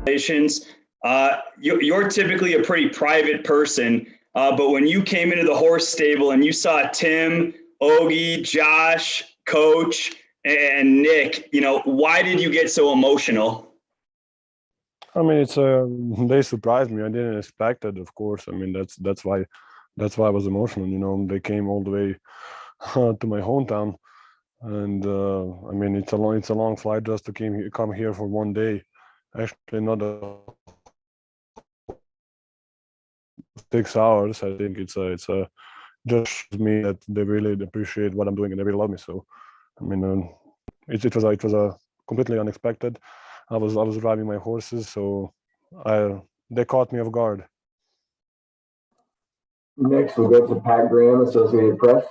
congratulations. You're typically a pretty private person, but when you came into the horse stable and you saw Tim, Ogie, Josh, Coach, and Nick, why did you get so emotional? I mean, they surprised me. I didn't expect it, of course. I mean, that's why I was emotional. They came all the way to my hometown, and I mean, it's a long flight just to come here for one day. Actually, not 6 hours. I think it's just me that they really appreciate what I'm doing and they really love me. So, I mean, it was a completely unexpected. I was driving my horses, so they caught me off guard. Next, we'll go to Pat Graham, Associated Press.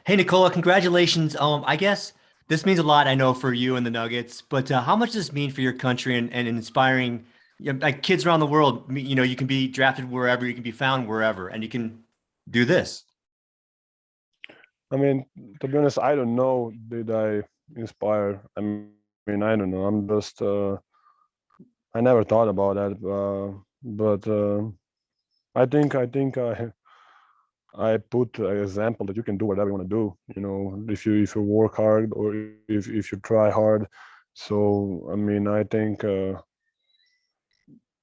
Hey, Nikola, congratulations. I guess this means a lot, I know, for you and the Nuggets, but how much does this mean for your country and inspiring like kids around the world? You can be drafted wherever, you can be found wherever, and you can do this. I mean, to be honest, I don't know. Did I inspire? I mean, I don't know. I'm just, I never thought about that. But I think I put an example that you can do whatever you want to do. If you work hard or if you try hard. So I mean, I think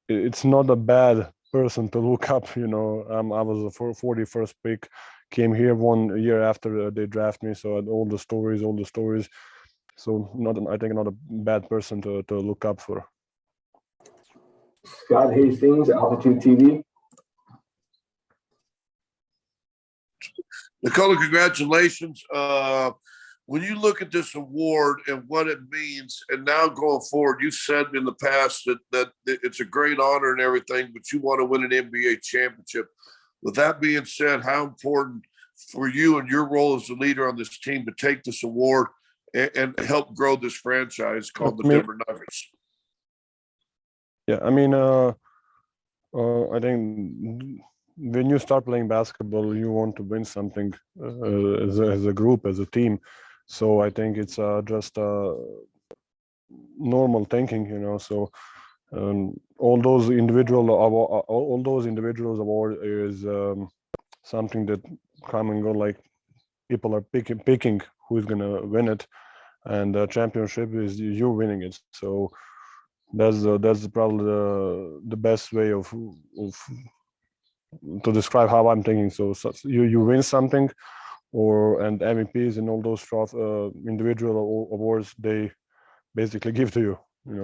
it's not a bad person to look up. I was the 41st pick. Came here 1 year after they draft me, so all the stories. So I think not a bad person to look up for. Scott Hastings, Altitude TV. Nikola, congratulations. When you look at this award and what it means, and now going forward, you said in the past that it's a great honor and everything, but you want to win an NBA championship. With that being said, how important for you and your role as the leader on this team to take this award and help grow this franchise called the Denver Nuggets? Yeah, I mean, I think when you start playing basketball, you want to win something as a group, as a team. So I think it's just normal thinking, So all those individuals award is something that come and go. Like people are picking who's gonna win it, and the championship is you winning it. So that's probably the best way of to describe how I'm thinking. So you win something, and MVPs and all those individual awards they basically give to you.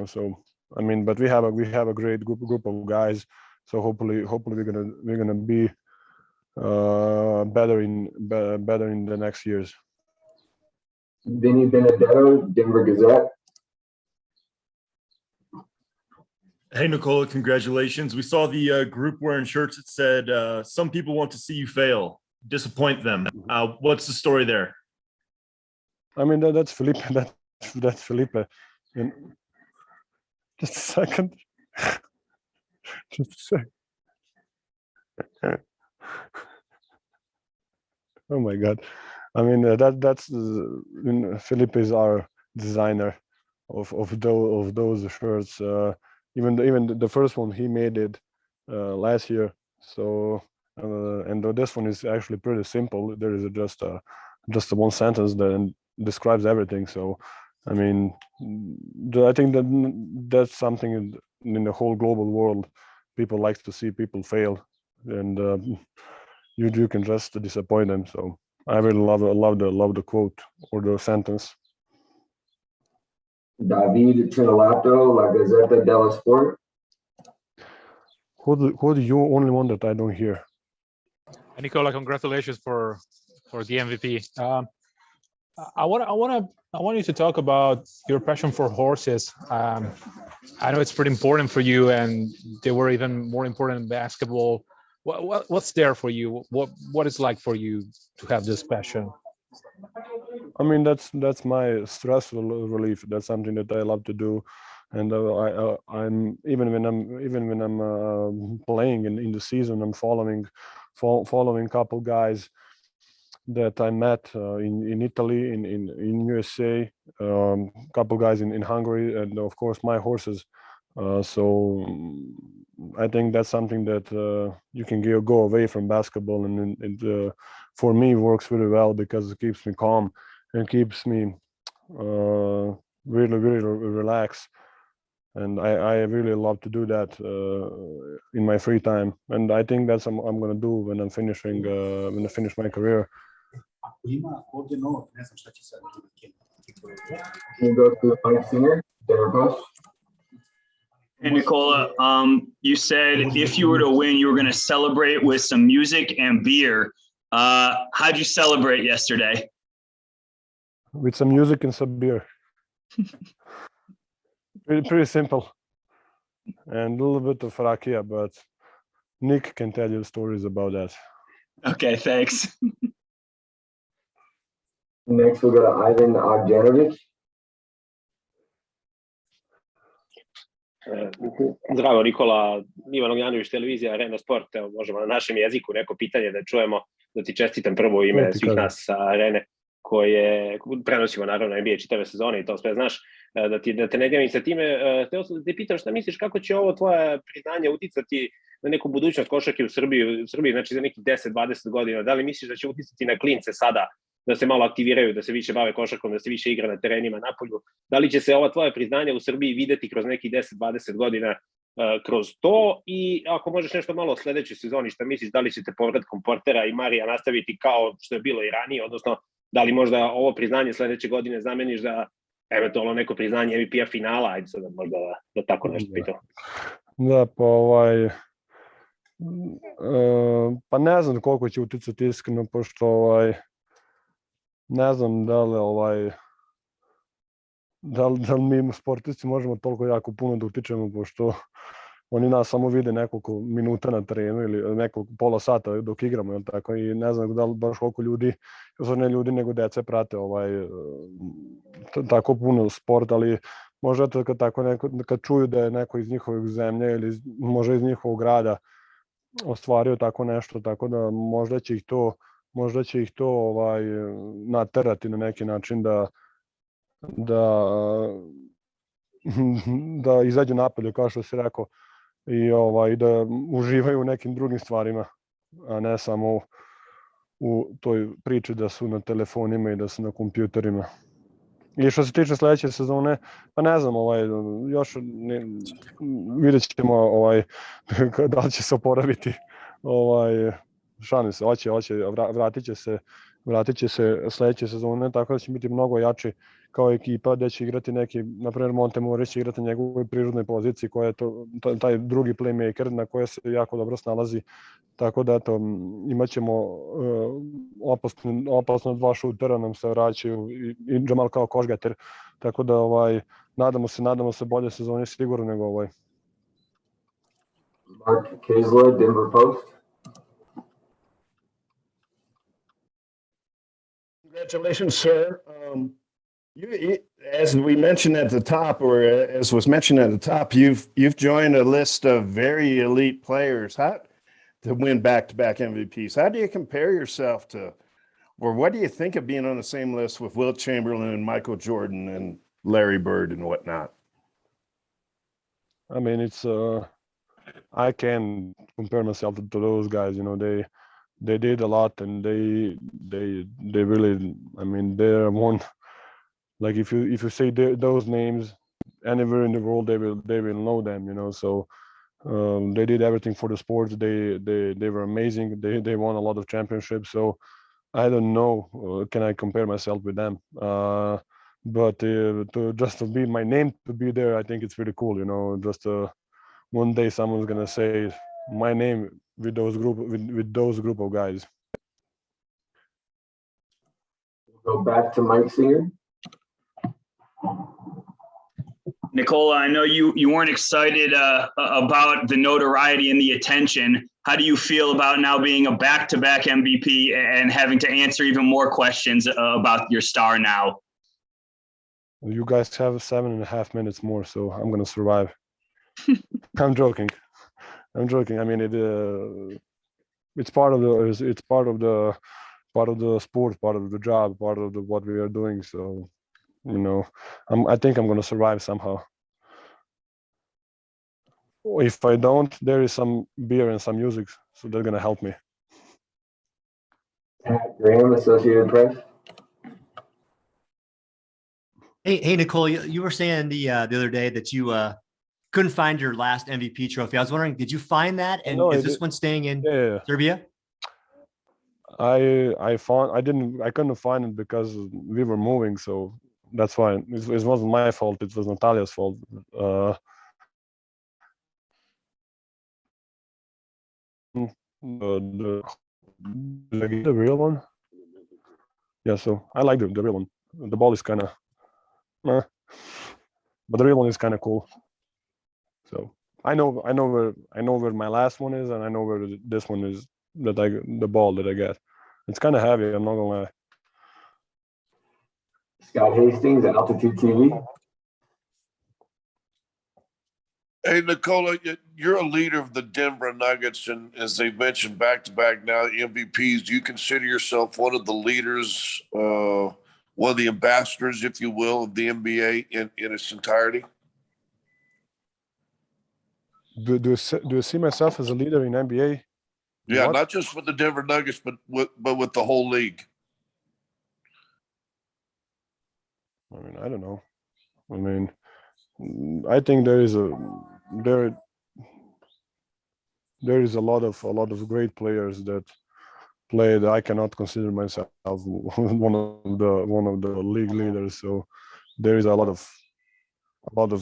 So I mean, but we have a great group of guys. So hopefully we're gonna be better in the next years. Vinny Benedetto, Denver Gazette. Hey, Nikola, congratulations. We saw the group wearing shirts that said, some people want to see you fail, disappoint them. What's the story there? I mean, that's Felipe. That's Felipe. And just a second. Just a second. Oh my God. I mean, that's Felipe is our designer of those shirts. Even the first one he made it last year. So and this one is actually pretty simple. There is just one sentence that describes everything. So I mean, I think that's something in the whole global world. People like to see people fail, and you can just disappoint them. So I really love the quote or the sentence. David Trinolato, La Gazzetta dello Sport. Who do you only one that I don't hear? Nikola, congratulations for the MVP. I want you to talk about your passion for horses. I know it's pretty important for you, and they were even more important in basketball. What's there for you? What is like for you to have this passion? I mean, that's my stress relief. That's something that I love to do, and I'm even when I'm playing in the season, I'm following couple guys, that I met in Italy, in USA, couple guys in Hungary, and of course my horses. So I think that's something that you can go away from basketball, and for me works really well because it keeps me calm and keeps me really relaxed. And I really love to do that in my free time, and I think that's what I'm gonna do when I'm finishing when I finish my career. Can you go to Mike Singer, Denver Post? Hey, Nikola, you said if you were to win, you were going to celebrate with some music and beer. How'd you celebrate yesterday? With some music and some beer. Pretty simple. And a little bit of rakia, but Nick can tell you stories about that. Okay, thanks. Next, we'll go to Ivan Ognjanovic. Zdravo, Nikola, Ivan Ognjanović, televizija Arena Sport. Evo, možemo na našem jeziku neko pitanje da čujemo, da ti čestitam prvo u ime svih nas sa Arene koje prenosimo naravno NBA čitave sezone i to sve znaš, da te ne divim sa time. Hteo sam da te pitam šta misliš kako će ovo tvoje priznanje uticati na neku budućnost košarke u Srbiji, znači za nekih 10-20 godina, da li misliš da će uticati na klince sada da se malo aktiviraju, da se više bave košarkom, da se više igra na terenima napolju, da li će se ova tvoja priznanja u Srbiji videti kroz nekih 10-20 godina kroz to i ako možeš nešto malo o sledećoj sezoni, šta misliš, da li ćete povratkom Portera i Marija nastaviti kao što je bilo i ranije, odnosno da li možda ovo priznanje sledeće godine zameniš za eventualno neko priznanje MVP-a finala, ajde sada možda da tako nešto pitam. Da, pa pa ne znam koliko će uticati iskreno, pošto ne znam da li mi sportisti možemo toliko jako puno da utičemo, pošto oni nas samo vide nekoliko minuta na terenu ili nekoliko pola sata dok igramo, tako, i ne znam da li baš koliko ljudi, ne ljudi nego dece prate tako puno sport, ali možda kad čuju da je neko iz njihovog zemlje ili možda iz njihovog grada ostvario tako nešto, tako da možda će ih to naterati na neki način da izađu napolje, kao što si rekao, i da uživaju u nekim drugim stvarima, a ne samo u toj priči da su na telefonima i da su na kompjuterima. I što se tiče sledeće sezone, pa ne znam, još vidjet ćemo da li će se oporaviti, šalim se, hoće, vratit će se sledeće sezone, tako da će biti mnogo jači kao ekipa, gde će igrati neki, na primjer Montemori će igrati na njegovoj prirodnoj poziciji, koja je taj drugi playmaker na koje se jako dobro snalazi, tako da imat ćemo opasno dva šutera nam se vraćaju i Jamal kao košgater, tako da nadamo se bolje sezone sigurno nego ovoj. Mark Kisler, Denver Post. Congratulations, sir. As we mentioned at the top, or as was mentioned at the top, you've joined a list of very elite players to win back-to-back MVPs. How do you compare yourself to, or what do you think of being on the same list with Wilt Chamberlain and Michael Jordan and Larry Bird and whatnot? I mean, I can compare myself to those guys. They did a lot, and they really, I mean, they're one. Like if you say those names anywhere in the world, they will know them. So they did everything for the sport. They were amazing. They won a lot of championships. So I don't know, can I compare myself with them? But to be my name to be there, I think it's really cool. Just one day someone's gonna say my name with those group of guys. Go back to Mike Singer. Nikola, I know you weren't excited about the notoriety and the attention. How do you feel about now being a back-to-back MVP and having to answer even more questions about your star now? You guys have 7.5 minutes more, so I'm gonna survive. I'm joking. I mean, it's part of the part of the sport, part of the job, part of what we are doing. So, I think I'm gonna survive somehow. If I don't, there is some beer and some music, so they're gonna help me. Pat Graham, Associated Press. Hey, Nicole, you were saying the other day that you couldn't find your last MVP trophy. I was wondering, did you find that? And No, is this one staying in Serbia? I couldn't find it because we were moving, so that's why it wasn't my fault. It was Natalia's fault. The real one, yeah. So I like the real one. The ball is kind of, but the real one is kind of cool. So I know where my last one is, and I know where this one is. The ball that I get. It's kind of heavy. I'm not gonna lie. Scott Hastings, Altitude TV. Hey, Nikola, you're a leader of the Denver Nuggets, and as they've mentioned back-to-back now MVPs, do you consider yourself one of the leaders, one of the ambassadors, if you will, of the NBA in its entirety? Do you see myself as a leader in NBA? Yeah, not just with the Denver Nuggets, but with the whole league. I mean, I don't know. I mean, I think there is a lot of great players that play that I cannot consider myself one of the league leaders. So there is a lot of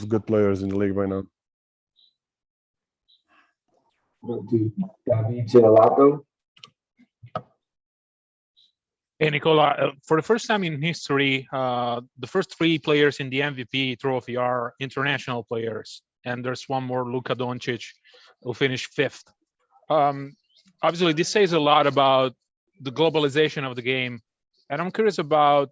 good players in the league right now. David Gelato. Hey, Nikola, for the first time in history, the first three players in the MVP trophy are international players. And there's one more, Luka Doncic, who finished fifth. Obviously, this says a lot about the globalization of the game. And I'm curious about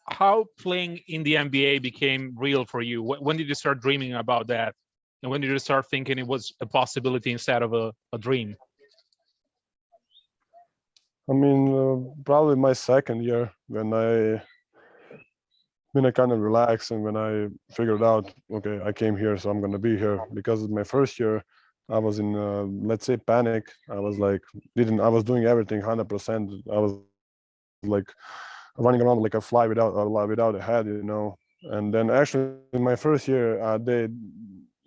how playing in the NBA became real for you. When did you start dreaming about that? And when did you start thinking it was a possibility instead of a dream? I mean, probably my second year when I kind of relaxed and when I figured out, okay, I came here, so I'm gonna be here. Because my first year, I was in, let's say, panic. I was like, I was doing everything 100%. I was like running around like a fly without a head, And then actually, in my first year,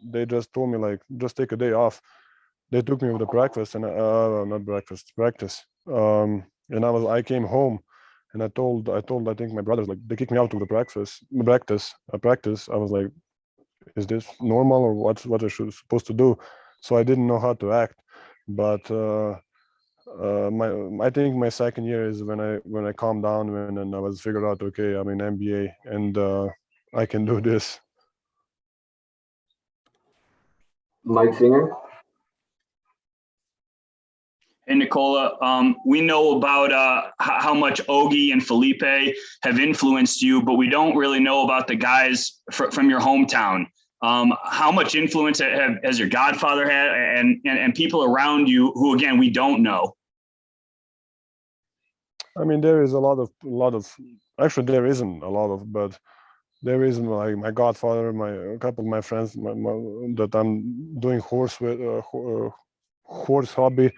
they just told me like, just take a day off. They took me with the breakfast and practice. And I came home, and I told I think my brothers, like, they kicked me out of the practice. I was like, is this normal or what I supposed to do? So I didn't know how to act. But I think my second year is when I calmed down and I was figured out, okay, I'm in NBA and I can do this. Mike Singer. Hey, Nikola, we know about how much Ogi and Felipe have influenced you, but we don't really know about the guys from your hometown. How much influence has your godfather had and people around you who, again, we don't know? I mean, there is a lot of, actually there isn't a lot of, but there is like my godfather, a couple of my friends that I'm doing horse hobby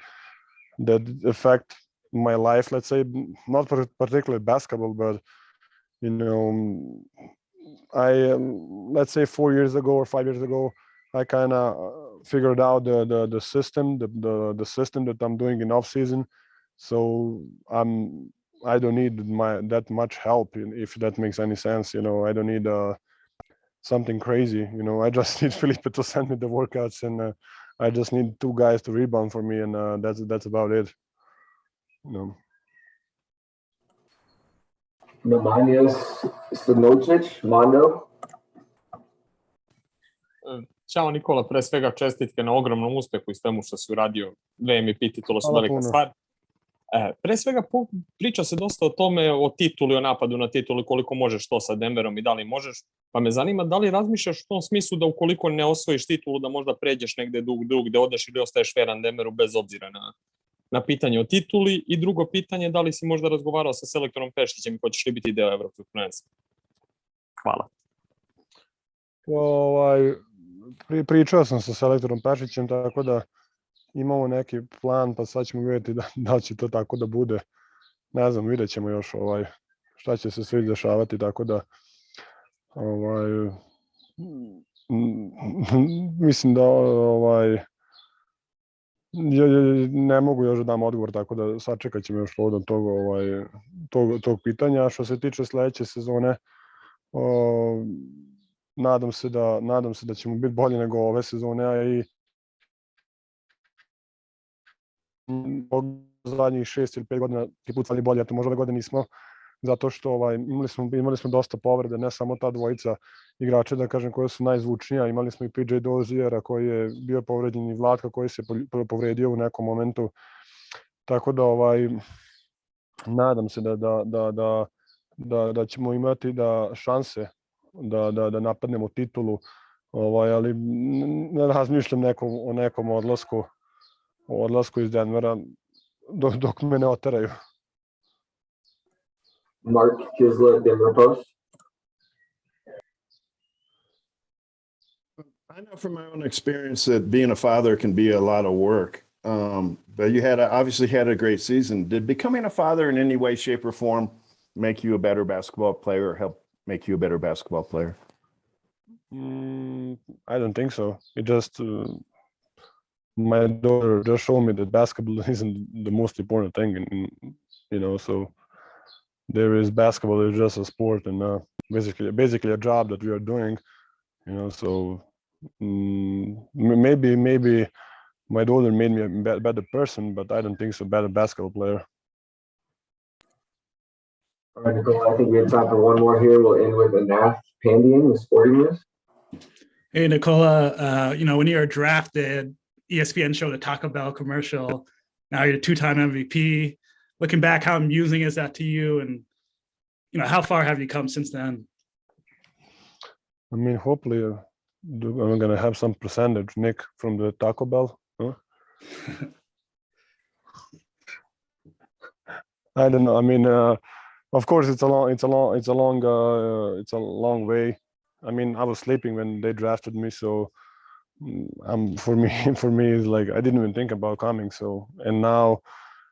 that affect my life, let's say, not particularly basketball, but I let's say 4 years ago or 5 years ago, I kind of figured out the system, the system that I'm doing in off season. So I don't need that much help, if that makes any sense. I don't need something crazy. I just need Felipe to send me the workouts, and I just need 2 guys to rebound for me, and that's about it. Nemanja Stanocic, Mondo. Ćao Nikola, pre svega čestitke na ogromnom uspehu i svemu što si uradio. 2 MVP titula su velika stvar. Pre svega priča se dosta o tome, o tituli, o napadu na tituli, koliko možeš to sa Denverom i da li možeš. Pa me zanima da li razmišljaš u tom smislu da ukoliko ne osvojiš titulu da možda pređeš negde drugde odeš ili ostaješ veran Denveru bez obzira na pitanje o tituli? I drugo pitanje, da li si možda razgovarao sa selektorom Pešićem i hoćeš li biti deo Evropskog prvenstva? Hvala. Pričao sam sa selektorom Pešićem, tako da imamo neki plan, pa sad ćemo vidjeti da će to tako da bude. Ne znam, vidjet ćemo još šta će se sve dešavati, tako da mislim da ne mogu još da dam odgovor, tako da sačekat ćemo još povodom tog pitanja. Što se tiče sledeće sezone, nadam se da ćemo biti bolji nego ove sezone, a i zadnjih 6 ili 5 godina ti put fali bolje, a to možda ove godine nismo, zato što imali smo dosta povrede, ne samo ta dvojica igrača, da kažem, koja su najzvučnija. Imali smo i PJ Doziera koji je bio povređen i Vlatka koji se povredio u nekom momentu. Tako da nadam se da ćemo imati šanse da napadnemo titulu, ali ne razmišljam o nekom odlasku iz Denvera dok me ne oteraju. Mark Kislett, Denver Post. I know from my own experience that being a father can be a lot of work. But you obviously had a great season. Did becoming a father in any way, shape, or form make you a better basketball player or help make you a better basketball player? I don't think so. It just my daughter just showed me that basketball isn't the most important thing, and so there is basketball is just a sport and basically a job that we are doing, so maybe my daughter made me a better person, but I don't think so, better basketball player. All right, Nikola, I think we have time for one more here. We'll end with Anath Pandian with Sporting News. Hey, Nikola, when you were drafted, ESPN showed a Taco Bell commercial. Now you're a two-time MVP. Looking back, how amusing is that to you? And, how far have you come since then? I mean, hopefully I'm going to have some percentage, Nick, from the Taco Bell. Huh? I don't know. I mean, of course, it's a long way. I mean, I was sleeping when they drafted me, so for me, it's like I didn't even think about coming. So, and now,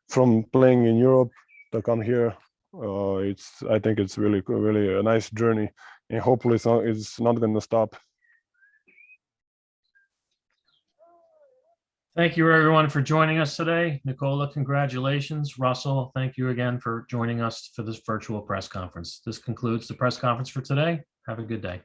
from playing in Europe to come here, I think it's really a nice journey, and hopefully it's not going to stop. Thank you, everyone, for joining us today. Nikola, congratulations. Russell, thank you again for joining us for this virtual press conference. This concludes the press conference for today. Have a good day.